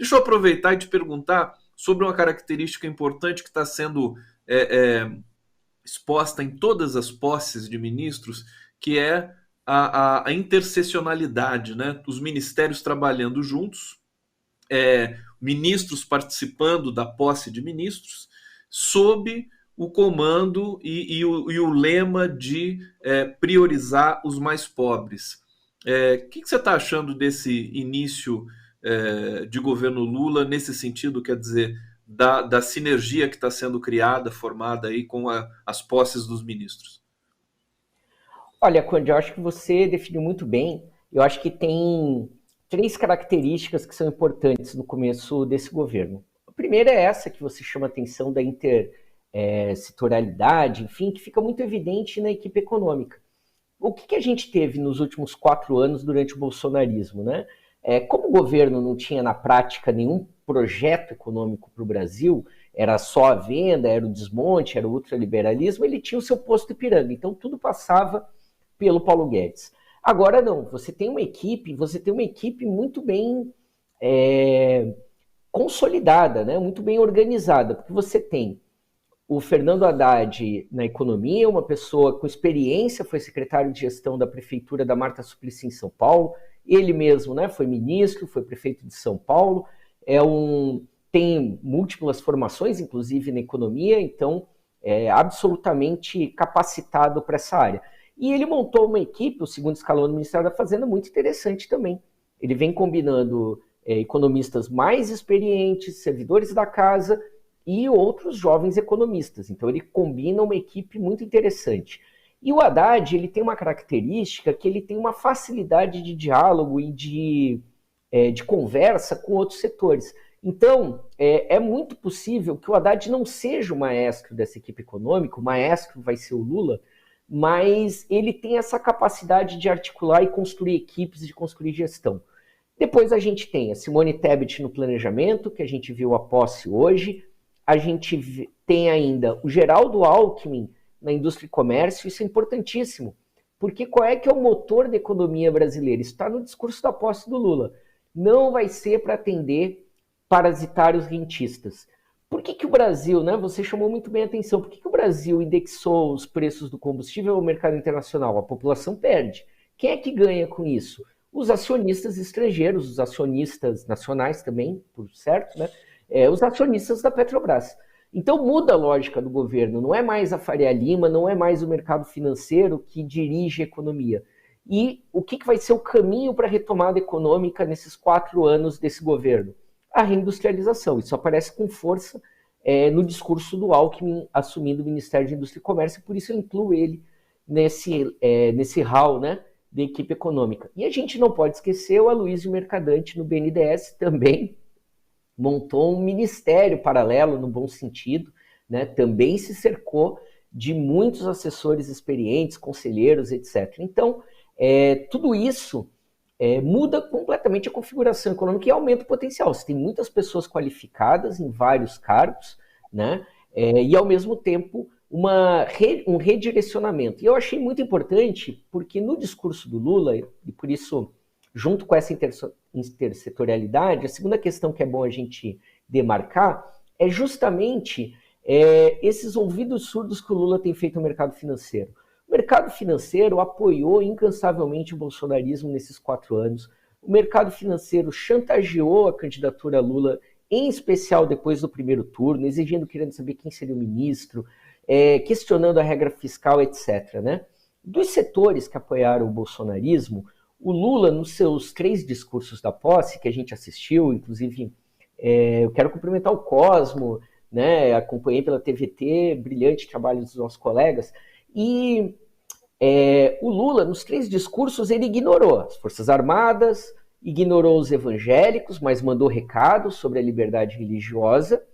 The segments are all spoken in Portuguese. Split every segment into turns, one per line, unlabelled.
Deixa eu aproveitar e te perguntar sobre uma característica importante que está sendo exposta em todas as posses de ministros, que é a interseccionalidade, né? Os ministérios trabalhando juntos, ministros participando da posse de ministros, sob o comando e o lema de priorizar os mais pobres. Que você está achando desse início de governo Lula nesse sentido, quer dizer, da sinergia que está sendo criada, formada aí com as posses dos ministros?
Olha, Conde, eu acho que você definiu muito bem. Eu acho que tem três características que são importantes no começo desse governo. A primeira é essa que você chama a atenção da intersetorialidade, enfim, que fica muito evidente na equipe econômica. O que a gente teve nos últimos 4 anos durante o bolsonarismo, né? Como o governo não tinha na prática nenhum projeto econômico para o Brasil, era só a venda, era o desmonte, era o ultraliberalismo, ele tinha o seu posto Ipiranga. Então tudo passava pelo Paulo Guedes. Agora não, você tem uma equipe muito bem consolidada, né? Muito bem organizada, porque você tem o Fernando Haddad na economia, uma pessoa com experiência, foi secretário de gestão da prefeitura da Marta Suplicy em São Paulo, ele mesmo, né, foi ministro, foi prefeito de São Paulo, tem múltiplas formações, inclusive na economia, então é absolutamente capacitado para essa área. E ele montou uma equipe, o segundo escalão do Ministério da Fazenda, muito interessante também. Ele vem combinando economistas mais experientes, servidores da casa e outros jovens economistas. Então ele combina uma equipe muito interessante. E o Haddad, ele tem uma característica que ele tem uma facilidade de diálogo e de conversa com outros setores. Então, é muito possível que o Haddad não seja o maestro dessa equipe econômica, o maestro vai ser o Lula, mas ele tem essa capacidade de articular e construir equipes, de construir gestão. Depois a gente tem a Simone Tebet no planejamento, que a gente viu a posse hoje. A gente tem ainda o Geraldo Alckmin na indústria e comércio. Isso é importantíssimo, porque qual é que é o motor da economia brasileira? Isso está no discurso da posse do Lula. Não vai ser para atender parasitários rentistas. Por que o Brasil, né? Você chamou muito bem a atenção, por que o Brasil indexou os preços do combustível ao mercado internacional? A população perde. Quem é que ganha com isso? Os acionistas estrangeiros, os acionistas nacionais também, por certo, né? Os acionistas da Petrobras. Então muda a lógica do governo, não é mais a Faria Lima, não é mais o mercado financeiro que dirige a economia. E o que vai ser o caminho para a retomada econômica nesses 4 anos desse governo? A reindustrialização. Isso aparece com força no discurso do Alckmin assumindo o Ministério de Indústria e Comércio, por isso eu incluo ele nesse hall, né, da equipe econômica. E a gente não pode esquecer o Aloysio Mercadante no BNDES também, montou um ministério paralelo, no bom sentido, né? Também se cercou de muitos assessores experientes, conselheiros, etc. Então, tudo isso muda completamente a configuração econômica e aumenta o potencial. Você tem muitas pessoas qualificadas em vários cargos, né? E, ao mesmo tempo, um redirecionamento. E eu achei muito importante, porque no discurso do Lula, e por isso, junto com essa intersetorialidade, a segunda questão que é bom a gente demarcar é justamente esses ouvidos surdos que o Lula tem feito ao mercado financeiro. O mercado financeiro apoiou incansavelmente o bolsonarismo nesses 4 anos. O mercado financeiro chantageou a candidatura Lula, em especial depois do primeiro turno, querendo saber quem seria o ministro, questionando a regra fiscal, etc. Né? Dos setores que apoiaram o bolsonarismo, o Lula, nos seus 3 discursos da posse, que a gente assistiu, inclusive eu quero cumprimentar o Cosmo, né? Acompanhei pela TVT, brilhante trabalho dos nossos colegas, e o Lula, nos 3 discursos, ele ignorou as Forças Armadas, ignorou os evangélicos, mas mandou recados sobre a liberdade religiosa,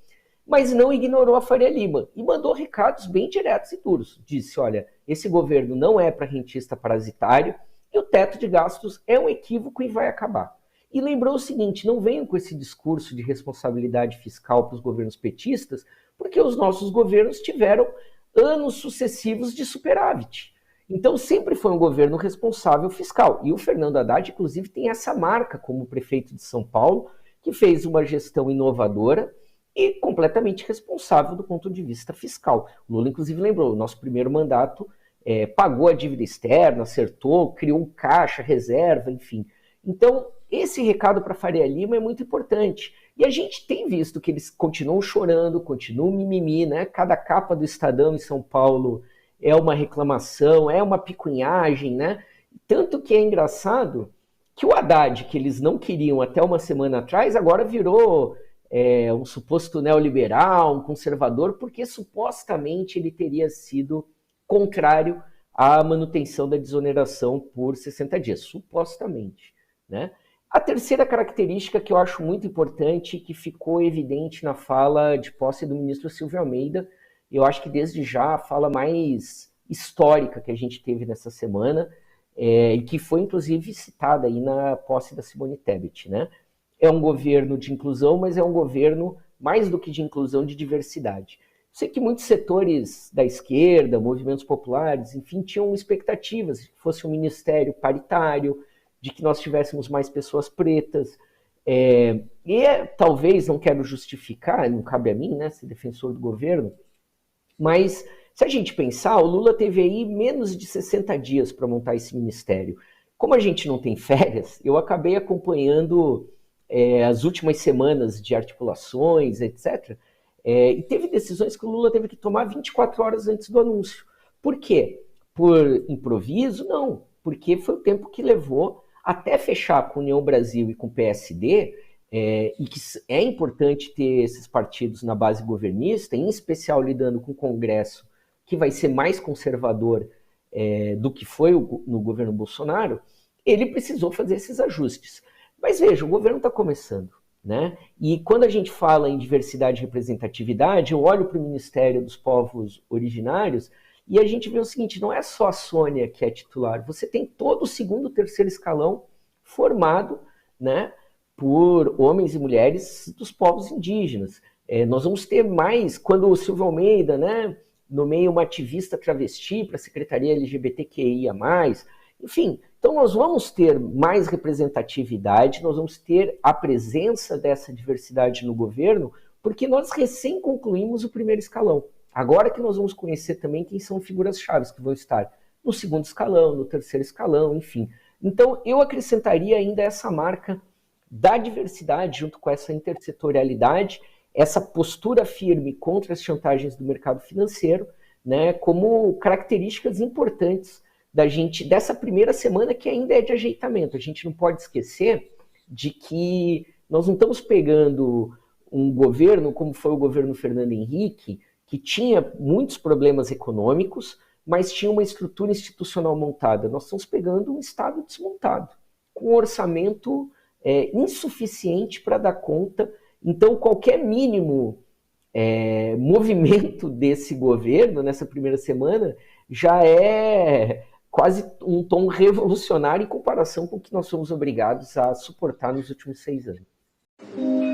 mas não ignorou a Faria Lima, e mandou recados bem diretos e duros. Disse, olha, esse governo não é para rentista parasitário, e o teto de gastos é um equívoco e vai acabar. E lembrou o seguinte, não venham com esse discurso de responsabilidade fiscal para os governos petistas, porque os nossos governos tiveram anos sucessivos de superávit. Então sempre foi um governo responsável fiscal. E o Fernando Haddad, inclusive, tem essa marca como prefeito de São Paulo, que fez uma gestão inovadora e completamente responsável do ponto de vista fiscal. O Lula, inclusive, lembrou, o nosso primeiro mandato pagou a dívida externa, acertou, criou um caixa, reserva, enfim. Então, esse recado para Faria Lima é muito importante. E a gente tem visto que eles continuam chorando, continuam mimimi, né? Cada capa do Estadão em São Paulo é uma reclamação, é uma picuinhagem, né? Tanto que é engraçado que o Haddad, que eles não queriam até uma semana atrás, agora virou um suposto neoliberal, um conservador, porque supostamente ele teria sido contrário à manutenção da desoneração por 60 dias, supostamente, né? A terceira característica que eu acho muito importante, que ficou evidente na fala de posse do ministro Silvio Almeida, eu acho que desde já a fala mais histórica que a gente teve nessa semana, e que foi inclusive citada aí na posse da Simone Tebet, né? É um governo de inclusão, mas é um governo mais do que de inclusão, de diversidade. Sei que muitos setores da esquerda, movimentos populares, enfim, tinham expectativas de que fosse um ministério paritário, de que nós tivéssemos mais pessoas pretas. Talvez, não quero justificar, não cabe a mim, né, ser defensor do governo, mas se a gente pensar, o Lula teve aí menos de 60 dias para montar esse ministério. Como a gente não tem férias, eu acabei acompanhando as últimas semanas de articulações, etc., e teve decisões que o Lula teve que tomar 24 horas antes do anúncio. Por quê? Por improviso? Não. Porque foi o tempo que levou até fechar com União Brasil e com o PSD, e que é importante ter esses partidos na base governista, em especial lidando com o Congresso, que vai ser mais conservador do que foi no governo Bolsonaro, ele precisou fazer esses ajustes. Mas veja, o governo está começando, né? E quando a gente fala em diversidade e representatividade, eu olho para o Ministério dos Povos Originários e a gente vê o seguinte, não é só a Sônia que é titular, você tem todo o segundo, terceiro escalão formado, né, por homens e mulheres dos povos indígenas. Nós vamos ter mais, quando o Silvio Almeida, né, nomeia uma ativista travesti para a Secretaria LGBTQIA+, enfim, então nós vamos ter mais representatividade, nós vamos ter a presença dessa diversidade no governo, porque nós recém concluímos o primeiro escalão. Agora que nós vamos conhecer também quem são figuras-chave que vão estar no segundo escalão, no terceiro escalão, enfim. Então eu acrescentaria ainda essa marca da diversidade junto com essa intersetorialidade, essa postura firme contra as chantagens do mercado financeiro, né, como características importantes dessa primeira semana que ainda é de ajeitamento. A gente não pode esquecer de que nós não estamos pegando um governo como foi o governo Fernando Henrique, que tinha muitos problemas econômicos, mas tinha uma estrutura institucional montada. Nós estamos pegando um Estado desmontado, com um orçamento insuficiente para dar conta. Então, qualquer mínimo movimento desse governo nessa primeira semana já é quase um tom revolucionário em comparação com o que nós somos obrigados a suportar nos últimos 6 anos.